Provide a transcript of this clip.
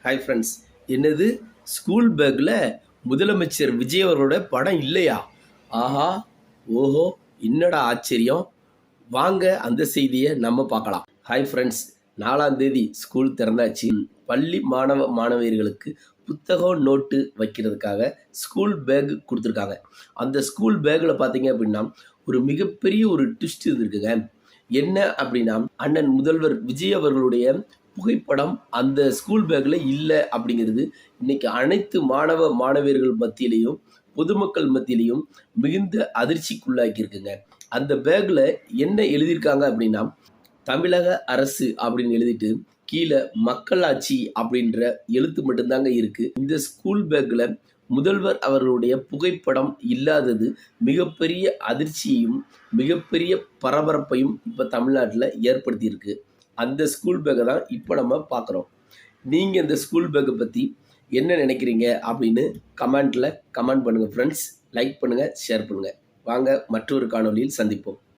Hi friends. என்னது, school பேக்கில் முதலமைச்சர் விஜய் அவர்களோட படம் இல்லையா? ஆஹா, ஓஹோ, என்னடா ஆச்சரியம். வாங்க அந்த செய்தியை நம்ம பார்க்கலாம். ஹாய் ஃப்ரெண்ட்ஸ், 4ஆம் தேதி ஸ்கூல் திறந்தாச்சு. பள்ளி மாணவியர்களுக்கு புத்தகம் நோட்டு வைக்கிறதுக்காக ஸ்கூல் பேக் கொடுத்துருக்காங்க. அந்த ஸ்கூல் பேக்கில் பார்த்தீங்க அப்படின்னா ஒரு மிகப்பெரிய ஒரு ட்விஸ்ட் இருக்குங்க. என்ன அப்படின்னா, அண்ணன் முதல்வர் விஜய் அவர்களுடைய புகைப்படம் அந்த ஸ்கூல் பேக்கில் இல்லை அப்படிங்கிறது இன்னைக்கு அனைத்து மாணவியர்கள் மத்தியிலையும் பொதுமக்கள் மத்தியிலையும் மிகுந்த அதிர்ச்சிக்குள்ளாக்கியிருக்குங்க. அந்த பேக்கில் என்ன எழுதியிருக்காங்க அப்படின்னா, தமிழக அரசு அப்படின்னு எழுதிட்டு கீழே மக்களாட்சி அப்படின்ற எழுத்து மட்டும்தாங்க இருக்கு. இந்த ஸ்கூல் பேக்கில் முதல்வர் அவர்களுடைய புகைப்படம் இல்லாதது மிகப்பெரிய அதிர்ச்சியையும் மிகப்பெரிய பரபரப்பையும் இப்போ தமிழ்நாட்டில் ஏற்படுத்தியிருக்கு. அந்த ஸ்கூல் பேக்கை தான் இப்போ நம்ம பார்க்குறோம். நீங்கள் இந்த ஸ்கூல் பேக்கை பற்றி என்ன நினைக்கிறீங்க அப்படின்னு கமெண்ட் பண்ணுங்கள் ஃப்ரெண்ட்ஸ். லைக் பண்ணுங்கள், ஷேர் பண்ணுங்கள். வாங்க மற்றொரு காணொளியில் சந்திப்போம்.